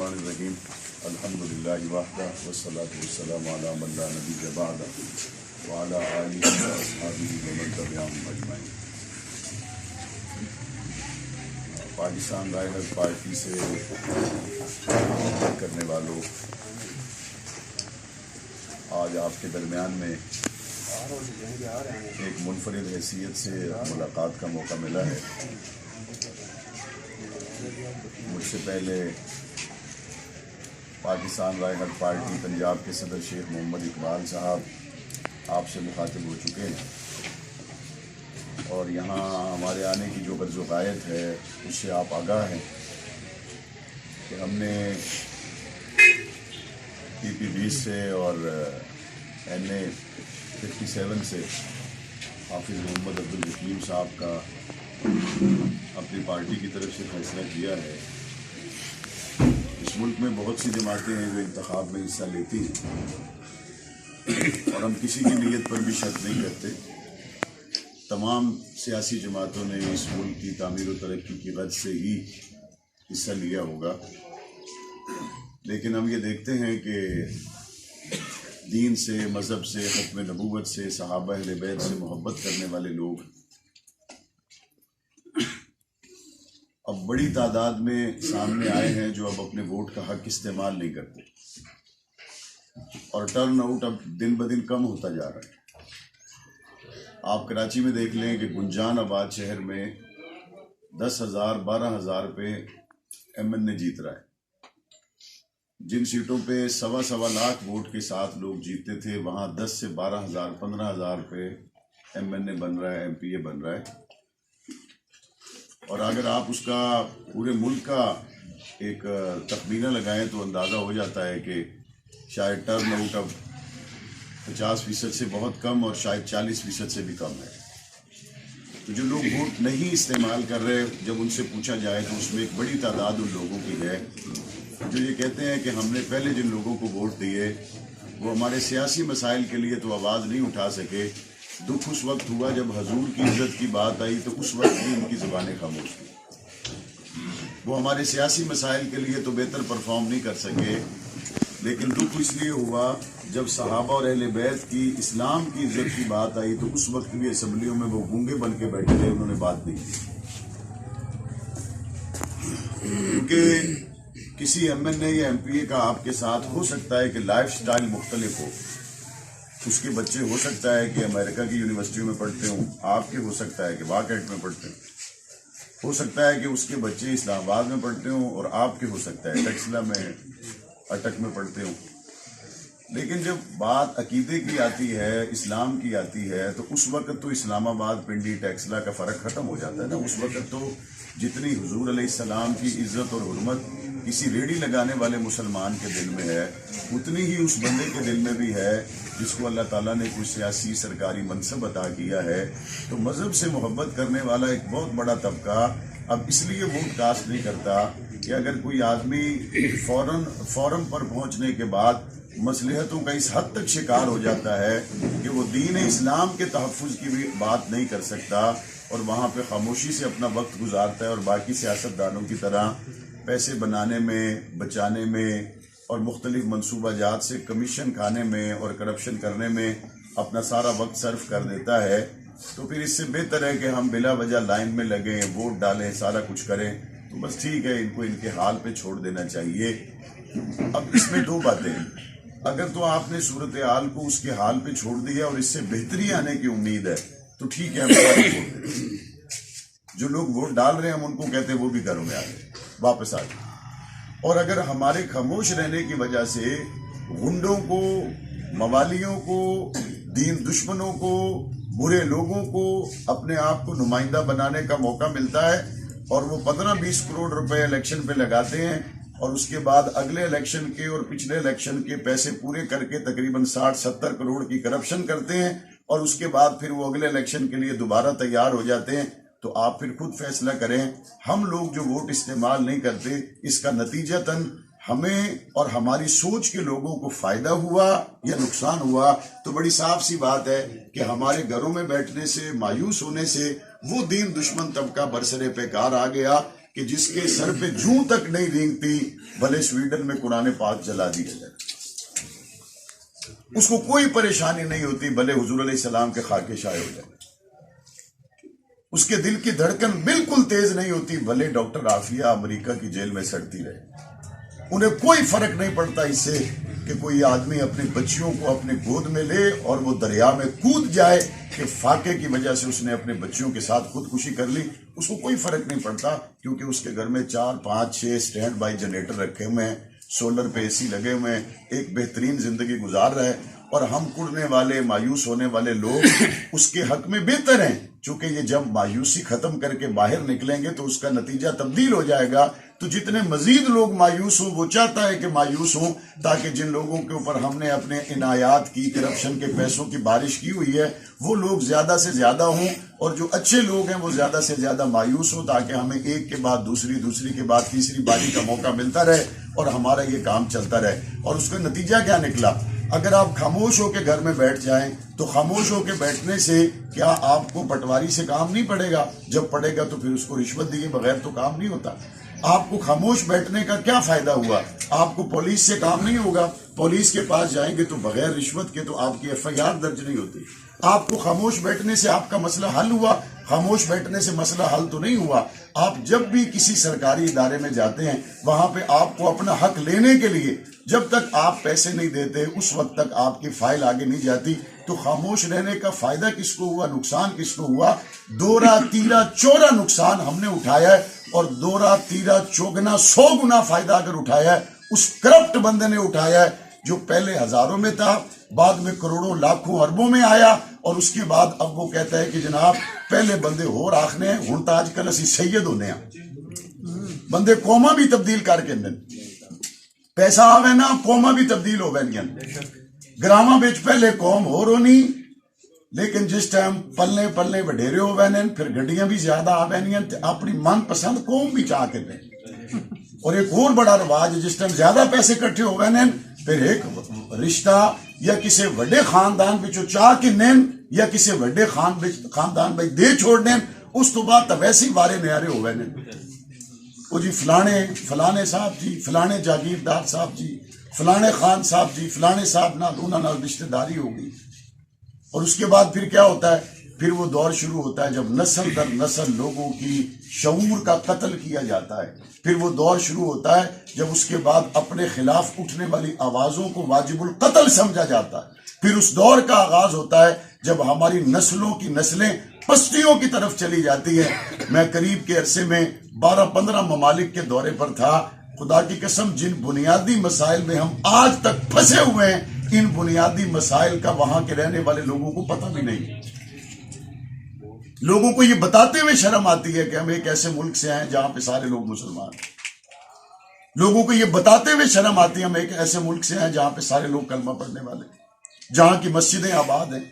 الرحمن الرحیم الحمد للہ وحدہ والصلاة والسلام علی من لا نبی بعدہ وعلی آلہ واصحابہ ومن تبعہم اجمعین۔ پاکستان رائے پارٹی سے محبت کرنے والوں، آج آپ کے درمیان میں ایک منفرد حیثیت سے ملاقات کا موقع ملا ہے۔ مجھ سے پہلے پاکستان رائے حق پارٹی پنجاب کے صدر شیخ محمد اقبال صاحب آپ سے مخاطب ہو چکے ہیں، اور یہاں ہمارے آنے کی جو غرض و غایت ہے اس سے آپ آگاہ ہیں کہ ہم نے PP-20 سے اور NA 57 سے حافظ محمد عبدالحکیم صاحب کا اپنی پارٹی کی طرف سے فیصلہ کیا ہے۔ اس ملک میں بہت سی جماعتیں ہیں جو انتخاب میں حصہ لیتی ہیں، اور ہم کسی کی نیت پر بھی شک نہیں کرتے۔ تمام سیاسی جماعتوں نے اس ملک کی تعمیر و ترقی کی غرض سے ہی حصہ لیا ہوگا، لیکن ہم یہ دیکھتے ہیں کہ دین سے، مذہب سے، ختم نبوت سے، صحابہ اہل بیت سے محبت کرنے والے لوگ اب بڑی تعداد میں سامنے آئے ہیں جو اب اپنے ووٹ کا حق استعمال نہیں کرتے، اور ٹرن آؤٹ اب دن بدن کم ہوتا جا رہا ہے۔ آپ کراچی میں دیکھ لیں کہ گنجان آباد شہر میں 10,000 12,000 پہ MN جیت رہا ہے۔ جن سیٹوں پہ 1.25 لاکھ ووٹ کے ساتھ لوگ جیتتے تھے، وہاں 10 سے 12,000 15,000 پہ MNA بن رہا ہے، MPA بن رہا ہے۔ اور اگر آپ اس کا پورے ملک کا ایک تخمینہ لگائیں تو اندازہ ہو جاتا ہے کہ شاید ٹرن آؤٹ اب 50% سے بہت کم، اور شاید 40% سے بھی کم ہے۔ تو جو لوگ ووٹ نہیں استعمال کر رہے، جب ان سے پوچھا جائے تو اس میں ایک بڑی تعداد ان لوگوں کی ہے جو یہ کہتے ہیں کہ ہم نے پہلے جن لوگوں کو ووٹ دیے وہ ہمارے سیاسی مسائل کے لیے تو آواز نہیں اٹھا سکے۔ دکھ اس وقت ہوا جب حضور کی عزت کی بات آئی تو اس وقت بھی ان کی زبانیں خاموش تھیں۔ وہ ہمارے سیاسی مسائل کے لیے تو بہتر پرفارم نہیں کر سکے، لیکن دکھ اس لیے ہوا جب صحابہ اور اہل بیت کی، اسلام کی عزت کی بات آئی تو اس وقت بھی اسمبلیوں میں وہ گونگے بن کے بیٹھے تھے، انہوں نے بات نہیں کی۔ کیونکہ کسی MNA یا MPA کا آپ کے ساتھ ہو سکتا ہے کہ لائف سٹائل مختلف ہو، اس کے بچے ہو سکتا ہے کہ امریکہ کی یونیورسٹیوں میں پڑھتے ہوں، آپ کے ہو سکتا ہے کہ واقعات میں پڑھتے ہوں، ہو سکتا ہے کہ اس کے بچے اسلام آباد میں پڑھتے ہوں، اور آپ کے ہو سکتا ہے ٹیکسلا میں، اٹک میں پڑھتے ہوں۔ لیکن جب بات عقیدے کی آتی ہے، اسلام کی آتی ہے، تو اس وقت تو اسلام آباد، پنڈی، ٹیکسلا کا فرق ختم ہو جاتا ہے نا۔ اس وقت تو جتنی حضور علیہ السلام کی عزت اور حرمت کسی ریڑھی لگانے والے مسلمان کے دل میں ہے، اتنی ہی اس بندے کے دل میں بھی ہے جس کو اللہ تعالیٰ نے کوئی سیاسی سرکاری منصب عطا کیا ہے۔ تو مذہب سے محبت کرنے والا ایک بہت بڑا طبقہ اب اس لیے ووٹ کاسٹ نہیں کرتا کہ اگر کوئی آدمی فورم پر پہنچنے کے بعد مصلحتوں کا اس حد تک شکار ہو جاتا ہے کہ وہ دین اسلام کے تحفظ کی بھی بات نہیں کر سکتا، اور وہاں پہ خاموشی سے اپنا وقت گزارتا ہے، اور باقی سیاستدانوں کی طرح پیسے بنانے میں، بچانے میں، اور مختلف منصوبہ جات سے کمیشن کھانے میں اور کرپشن کرنے میں اپنا سارا وقت صرف کر دیتا ہے۔ تو پھر اس سے بہتر ہے کہ ہم بلا وجہ لائن میں لگیں، ووٹ ڈالیں، سارا کچھ کریں، تو بس ٹھیک ہے، ان کو ان کے حال پہ چھوڑ دینا چاہیے۔ اب اس میں دو باتیں ہیں، اگر تو آپ نے صورتحال کو اس کے حال پہ چھوڑ دیا اور اس سے بہتری آنے کی امید ہے تو ٹھیک ہے، ہم سارے چھوڑ دیں۔ جو لوگ ووٹ ڈال رہے ہیں ہم ان کو کہتے ہیں وہ بھی گھروں میں آ جائیں، واپس آ جائیں۔ اور اگر ہمارے خاموش رہنے کی وجہ سے غنڈوں کو، موالیوں کو، دین دشمنوں کو، برے لوگوں کو اپنے آپ کو نمائندہ بنانے کا موقع ملتا ہے، اور وہ 15-20 کروڑ روپے الیکشن پہ لگاتے ہیں، اور اس کے بعد اگلے الیکشن کے اور پچھلے الیکشن کے پیسے پورے کر کے تقریباً 60-70 کروڑ کی کرپشن کرتے ہیں، اور اس کے بعد پھر وہ اگلے الیکشن کے لیے دوبارہ تیار ہو جاتے ہیں۔ تو آپ پھر خود فیصلہ کریں، ہم لوگ جو ووٹ استعمال نہیں کرتے، اس کا نتیجتاً ہمیں اور ہماری سوچ کے لوگوں کو فائدہ ہوا یا نقصان ہوا؟ تو بڑی صاف سی بات ہے کہ ہمارے گھروں میں بیٹھنے سے، مایوس ہونے سے وہ دین دشمن طبقہ برسرے پیکار آ گیا کہ جس کے سر پہ جوں تک نہیں رینگتی بھلے سویڈن میں قرآن پاک جلا دیا جائے، اس کو کوئی پریشانی نہیں ہوتی، بھلے حضور علیہ السلام کے خاکے شائع ہو جائے، اس کے دل کی دھڑکن بالکل تیز نہیں ہوتی، بھلے ڈاکٹر عافیہ امریکہ کی جیل میں سڑتی رہے، انہیں کوئی فرق نہیں پڑتا اس سے کہ کوئی آدمی اپنی بچیوں کو اپنے گود میں لے اور وہ دریا میں کود جائے کہ فاقے کی وجہ سے اس نے اپنے بچیوں کے ساتھ خودکشی کر لی، اس کو کوئی فرق نہیں پڑتا، کیونکہ اس کے گھر میں 4 5 6 سٹینڈ بائی جنریٹر رکھے ہوئے ہیں، سولر پہ اے سی لگے ہوئے ہیں، ایک بہترین زندگی گزار رہا ہے، اور ہم کڑنے والے مایوس ہونے والے لوگ اس کے حق میں بہتر ہیں، چونکہ یہ جب مایوسی ختم کر کے باہر نکلیں گے تو اس کا نتیجہ تبدیل ہو جائے گا، تو جتنے مزید لوگ مایوس ہوں وہ چاہتا ہے کہ مایوس ہوں، تاکہ جن لوگوں کے اوپر ہم نے اپنے عنایات کی، کرپشن کے پیسوں کی بارش کی ہوئی ہے، وہ لوگ زیادہ سے زیادہ ہوں، اور جو اچھے لوگ ہیں وہ زیادہ سے زیادہ مایوس ہوں، تاکہ ہمیں ایک کے بعد دوسری کے بعد تیسری باری کا موقع ملتا رہے اور ہمارا یہ کام چلتا رہے۔ اور اس کا نتیجہ کیا نکلا؟ اگر آپ خاموش ہو کے گھر میں بیٹھ جائیں تو خاموش ہو کے بیٹھنے سے کیا آپ کو پٹواری سے کام نہیں پڑے گا؟ جب پڑے گا تو پھر اس کو رشوت دیے بغیر تو کام نہیں ہوتا۔ آپ کو خاموش بیٹھنے کا کیا فائدہ ہوا؟ آپ کو پولیس سے کام نہیں ہوگا، پولیس کے پاس جائیں گے تو بغیر رشوت کے تو آپ کی FIR درج نہیں ہوتی۔ آپ کو خاموش بیٹھنے سے آپ کا مسئلہ حل ہوا؟ خاموش بیٹھنے سے مسئلہ حل تو نہیں ہوا۔ آپ جب بھی کسی سرکاری ادارے میں جاتے ہیں وہاں پہ آپ کو اپنا حق لینے کے لیے جب تک آپ پیسے نہیں دیتے اس وقت تک آپ کی فائل آگے نہیں جاتی، تو خاموش رہنے کا فائدہ کس کو ہوا، نقصان کس کو ہوا؟ دورہ تیرہ چورہ نقصان ہم نے اٹھایا ہے، اور دورہ تیرہ چوگنا 100 گنا فائدہ اگر اٹھایا ہے اس کرپٹ بندے نے اٹھایا ہے، جو پہلے ہزاروں میں تھا، بعد میں کروڑوں لاکھوں اربوں میں آیا، اور اس کے بعد اب وہ کہتا ہے کہ جناب پہلے بندے ہو راکھنے ہیں، ہن تا اج کل اسی سید ہونے ہیں، بندے قوما بھی تبدیل کر کے دن پیسہ آوے نا، قوما بھی تبدیل ہو گئے، گراما بچ پہلے قوم ہو رونی، لیکن جس ٹائم پلنے پلنے وڈیرے ہو گئے پھر گڈیاں بھی زیادہ آ گئے، اپنی من پسند قوم بھی چاہ کے دیں۔ اور ایک اور بڑا رواج ہے، جس ٹائم زیادہ پیسے کٹھے ہو گئے پھر ایک رشتہ یا کسی وڈے خاندان بچوں چاہ کے نین یا کسی وڈے خاندان بھائی دے چھوڑ دین، اس تو بعد تو ویسے ہی وارے نیارے ہو گئے وہ جی فلانے صاحب جی، فلانے جاگیردار صاحب جی، فلانے خان صاحب جی، فلانے صاحب نال انہاں نال رشتہ داری ہو گئی۔ اور اس کے بعد پھر کیا ہوتا ہے؟ پھر وہ دور شروع ہوتا ہے جب نسل در نسل لوگوں کی شعور کا قتل کیا جاتا ہے۔ پھر وہ دور شروع ہوتا ہے جب اس کے بعد اپنے خلاف اٹھنے والی آوازوں کو واجب القتل سمجھا جاتا ہے۔ پھر اس دور کا آغاز ہوتا ہے جب ہماری نسلوں کی نسلیں پستیوں کی طرف چلی جاتی ہیں۔ میں قریب کے عرصے میں 12-15 ممالک کے دورے پر تھا، خدا کی قسم جن بنیادی مسائل میں ہم آج تک پھنسے ہوئے ہیں، ان بنیادی مسائل کا وہاں کے رہنے والے لوگوں کو پتہ بھی نہیں۔ لوگوں کو یہ بتاتے ہوئے شرم آتی ہے کہ ہم ایک ایسے ملک سے ہیں جہاں پہ سارے لوگ مسلمان ہیں۔ لوگوں کو یہ بتاتے ہوئے شرم آتی ہے ہم ایک ایسے ملک سے ہیں جہاں پہ سارے لوگ کلمہ پڑھنے والے ہیں، جہاں کی مسجدیں آباد ہیں،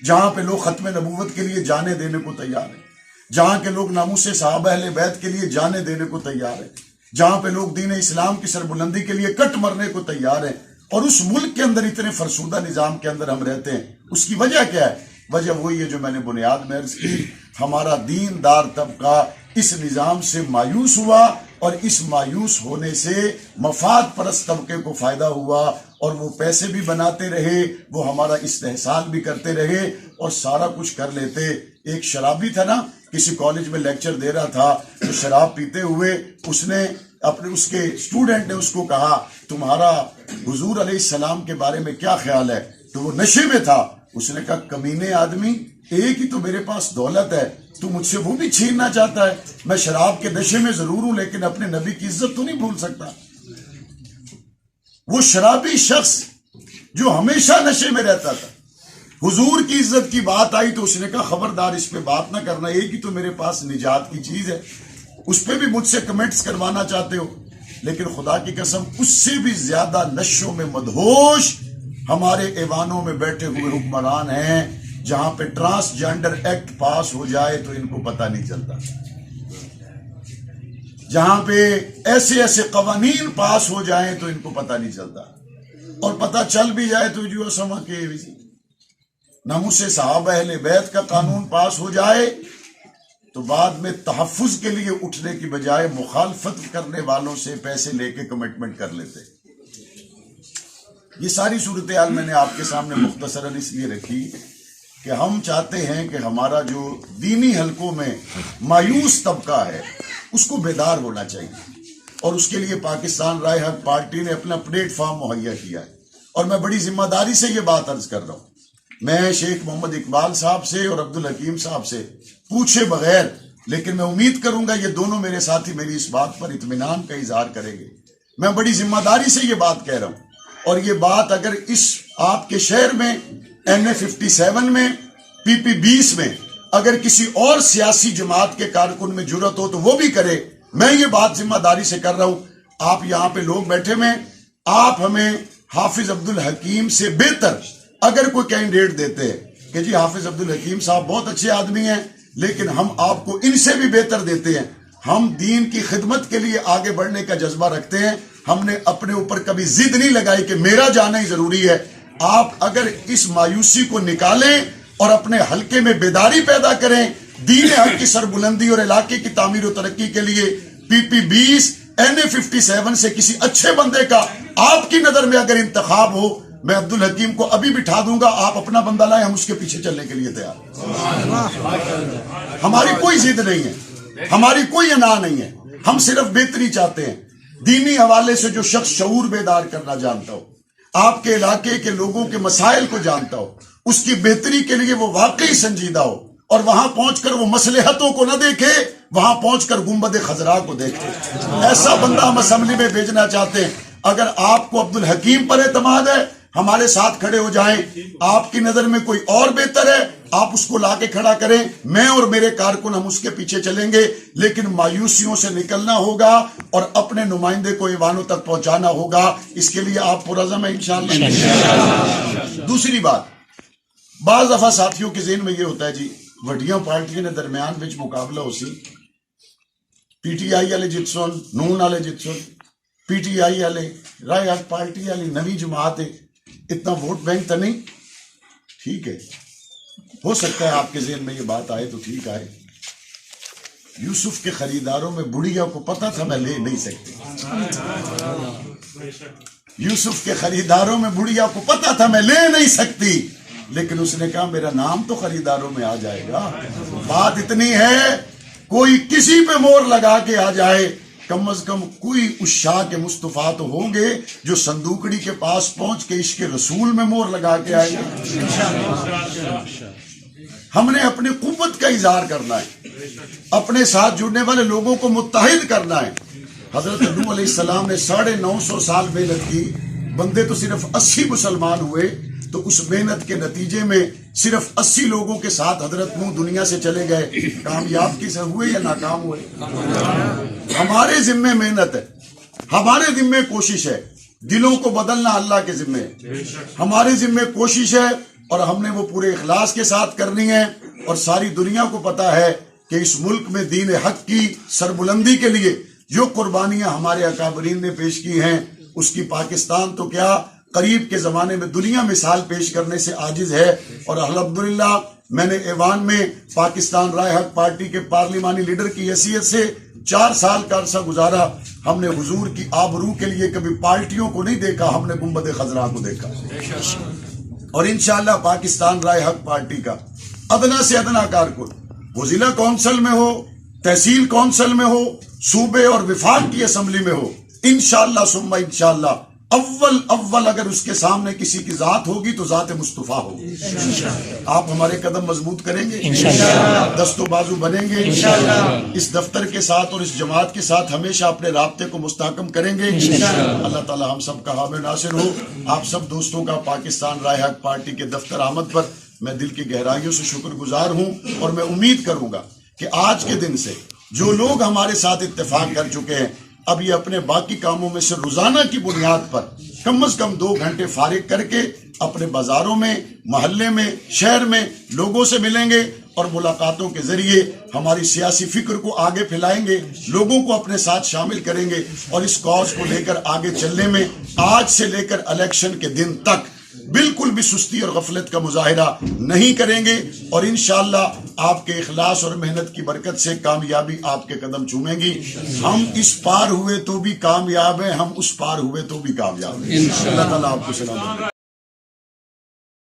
جہاں پہ لوگ ختم نبوت کے لیے جانے دینے کو تیار ہیں، جہاں کے لوگ ناموس صحابہ اہل بیت کے لیے جانے دینے کو تیار ہیں، جہاں پہ لوگ دین اسلام کی سربلندی کے لیے کٹ مرنے کو تیار ہیں، اور اس ملک کے اندر اتنے فرسودہ نظام کے اندر ہم رہتے ہیں۔ اس کی وجہ کیا ہے؟ وجہ وہی ہے جو میں نے بنیاد میں عرض کی، ہمارا دیندار طبقہ اس نظام سے مایوس ہوا، اور اس مایوس ہونے سے مفاد پرست طبقے کو فائدہ ہوا، اور وہ پیسے بھی بناتے رہے، وہ ہمارا استحصال بھی کرتے رہے اور سارا کچھ کر لیتے۔ ایک شرابی تھا نا، کسی کالج میں لیکچر دے رہا تھا، تو شراب پیتے ہوئے اس کے اسٹوڈنٹ نے اس کو کہا تمہارا حضور علیہ السلام کے بارے میں کیا خیال ہے؟ تو وہ نشے میں تھا، اس نے کہا کمینے آدمی، ایک ہی تو میرے پاس دولت ہے، تو مجھ سے وہ بھی چھیننا چاہتا ہے؟ میں شراب کے نشے میں ضرور ہوں لیکن اپنے نبی کی عزت تو نہیں بھول سکتا۔ وہ شرابی شخص جو ہمیشہ نشے میں رہتا تھا، حضور کی عزت کی بات آئی تو اس نے کہا خبردار اس پہ بات نہ کرنا، ایک ہی تو میرے پاس نجات کی چیز ہے، اس پہ بھی مجھ سے کمنٹس کروانا چاہتے ہو۔ لیکن خدا کی قسم اس سے بھی زیادہ نشوں میں مدہوش ہمارے ایوانوں میں بیٹھے ہوئے حکمران ہیں، جہاں پہ ٹرانسجینڈر ایکٹ پاس ہو جائے تو ان کو پتہ نہیں چلتا، جہاں پہ ایسے ایسے قوانین پاس ہو جائیں تو ان کو پتہ نہیں چلتا، اور پتہ چل بھی جائے تو جو سما کے ناموس صحابہ اہل بیت کا قانون پاس ہو جائے تو بعد میں تحفظ کے لیے اٹھنے کی بجائے مخالفت کرنے والوں سے پیسے لے کے کمٹمنٹ کر لیتے. یہ ساری صورتحال میں نے آپ کے سامنے مختصراً اس لیے رکھی کہ ہم چاہتے ہیں کہ ہمارا جو دینی حلقوں میں مایوس طبقہ ہے اس کو بیدار ہونا چاہیے، اور اس کے لیے پاکستان رائے حق پارٹی نے اپنا پلیٹ فارم مہیا کیا ہے. اور میں بڑی ذمہ داری سے یہ بات عرض کر رہا ہوں، میں شیخ محمد اقبال صاحب سے اور عبدالحکیم صاحب سے پوچھے بغیر، لیکن میں امید کروں گا یہ دونوں میرے ساتھی میری اس بات پر اطمینان کا اظہار کریں گے. میں بڑی ذمہ داری سے یہ بات کہہ رہا ہوں، اور یہ بات اگر اس آپ کے شہر میں NA57 میں PP20 میں اگر کسی اور سیاسی جماعت کے کارکن میں جرت ہو تو وہ بھی کرے. میں یہ بات ذمہ داری سے کر رہا ہوں. آپ یہاں پہ لوگ بیٹھے میں، آپ ہمیں حافظ عبدالحکیم سے بہتر اگر کوئی کینڈیڈیٹ دیتے ہیں کہ جی حافظ عبدالحکیم صاحب بہت اچھے آدمی ہیں لیکن ہم آپ کو ان سے بھی بہتر دیتے ہیں، ہم دین کی خدمت کے لیے آگے بڑھنے کا جذبہ رکھتے ہیں، ہم نے اپنے اوپر کبھی ضد نہیں لگائی کہ میرا جانا ہی ضروری ہے. آپ اگر اس مایوسی کو نکالیں اور اپنے حلقے میں بیداری پیدا کریں، دین حق کی سربلندی اور علاقے کی تعمیر و ترقی کے لیے PP20 NA57 سے کسی اچھے بندے کا آپ کی نظر میں اگر انتخاب ہو، میں عبدالحکیم کو ابھی بٹھا دوں گا، آپ اپنا بندہ لائیں، ہم اس کے پیچھے چلنے کے لیے تیار ہیں. ہماری کوئی ضد نہیں ہے، ہماری کوئی انا نہیں ہے، ہم صرف بہتری چاہتے ہیں. دینی حوالے سے جو شخص شعور بیدار کرنا جانتا ہو، آپ کے علاقے کے لوگوں کے مسائل کو جانتا ہو، اس کی بہتری کے لیے وہ واقعی سنجیدہ ہو، اور وہاں پہنچ کر وہ مصلحتوں کو نہ دیکھے، وہاں پہنچ کر گنبد خضرا کو دیکھے، ایسا بندہ ہم اسمبلی میں بھیجنا چاہتے ہیں. اگر آپ کو عبدالحکیم پر اعتماد ہے، ہمارے ساتھ کھڑے ہو جائیں. آپ کی نظر میں کوئی اور بہتر ہے، آپ اس کو لا کے کھڑا کریں، میں اور میرے کارکن ہم اس کے پیچھے چلیں گے. لیکن مایوسیوں سے نکلنا ہوگا اور اپنے نمائندے کو ایوانوں تک پہنچانا ہوگا. اس کے لیے آپ پرعزم ہیں انشاءاللہ. دوسری بات، بعض دفعہ ساتھیوں کے ذہن میں یہ ہوتا ہے جی وڈیاں پارٹیاں نے درمیان وچ مقابلہ ہو سی، PTI والے جتسن، نون والے جتسن، PTI والے، رائے حق پارٹی والی نوی جماعت ہے، اتنا ووٹ بینک تو نہیں. ٹھیک ہے، ہو سکتا ہے آپ کے ذہن میں یہ بات آئے تو ٹھیک آئے. یوسف کے خریداروں میں بڑھیا کو پتا تھا میں لے نہیں سکتی. یوسف کے خریداروں میں بڑھیا کو پتا تھا میں لے نہیں سکتی، لیکن اس نے کہا میرا نام تو خریداروں میں آ جائے گا. بات اتنی ہے، کوئی کسی پہ مور لگا کے آ جائے، کم از کم کوئی اس شاہ کے مصطفیٰ تو ہوں گے جو صندوقڑی کے پاس پہنچ کے عشق رسول میں مور لگا کے آئے گا. ہم نے اپنی قوت کا اظہار کرنا ہے، اپنے ساتھ جڑنے والے لوگوں کو متحد کرنا ہے. حضرت نوح علیہ السلام نے 950 سال محنت کی، بندے تو صرف 80 مسلمان ہوئے، تو اس محنت کے نتیجے میں صرف 80 لوگوں کے ساتھ حضرت نوح دنیا سے چلے گئے. کامیاب کسے ہوئے یا ناکام ہوئے؟ ہمارے ذمے محنت ہے، ہمارے ذمے کوشش ہے، دلوں کو بدلنا اللہ کے ذمے ہے، ہمارے ذمے کوشش ہے، اور ہم نے وہ پورے اخلاص کے ساتھ کرنی ہے. اور ساری دنیا کو پتا ہے کہ اس ملک میں دین حق کی سربلندی کے لیے جو قربانیاں ہمارے اکابرین نے پیش کی ہیں، اس کی پاکستان تو کیا قریب کے زمانے میں دنیا مثال پیش کرنے سے عاجز ہے. اور الحمدللہ میں نے ایوان میں پاکستان رائے حق پارٹی کے پارلیمانی لیڈر کی حیثیت سے 4 سال کا عرصہ گزارا. ہم نے حضور کی آبرو کے لیے کبھی پارٹیوں کو نہیں دیکھا، ہم نے گنبد خضرا کو دیکھا. اور انشاءاللہ پاکستان رائے حق پارٹی کا ادنا سے ادنا کارکن، وہ ضلع کونسل میں ہو، تحصیل کونسل میں ہو، صوبے اور وفاق کی اسمبلی میں ہو، انشاءاللہ ثم انشاءاللہ اول اگر اس کے سامنے کسی کی ذات ہوگی تو ذات مصطفیٰ ہوگی. آپ ہمارے قدم مضبوط کریں گے، دست و بازو بنیں گے، اس دفتر کے ساتھ اور اس جماعت کے ساتھ ہمیشہ اپنے رابطے کو مستحکم کریں گے. اللہ تعالی ہم سب کا حامی ناصر ہو. آپ سب دوستوں کا پاکستان رائے حق پارٹی کے دفتر آمد پر میں دل کی گہرائیوں سے شکر گزار ہوں، اور میں امید کروں گا کہ آج کے دن سے جو لوگ ہمارے ساتھ اتفاق کر چکے ہیں، اب یہ اپنے باقی کاموں میں سے روزانہ کی بنیاد پر کم از کم 2 گھنٹے فارغ کر کے اپنے بازاروں میں، محلے میں، شہر میں لوگوں سے ملیں گے، اور ملاقاتوں کے ذریعے ہماری سیاسی فکر کو آگے پھیلائیں گے، لوگوں کو اپنے ساتھ شامل کریں گے، اور اس کاز کو لے کر آگے چلنے میں آج سے لے کر الیکشن کے دن تک بالکل بھی سستی اور غفلت کا مظاہرہ نہیں کریں گے، اور انشاءاللہ آپ کے اخلاص اور محنت کی برکت سے کامیابی آپ کے قدم چومیں گی۔ ہم اس پار ہوئے تو بھی کامیاب ہیں، ہم اس پار ہوئے تو بھی کامیاب ہیں۔ اللہ تعالیٰ آپ کو سلامت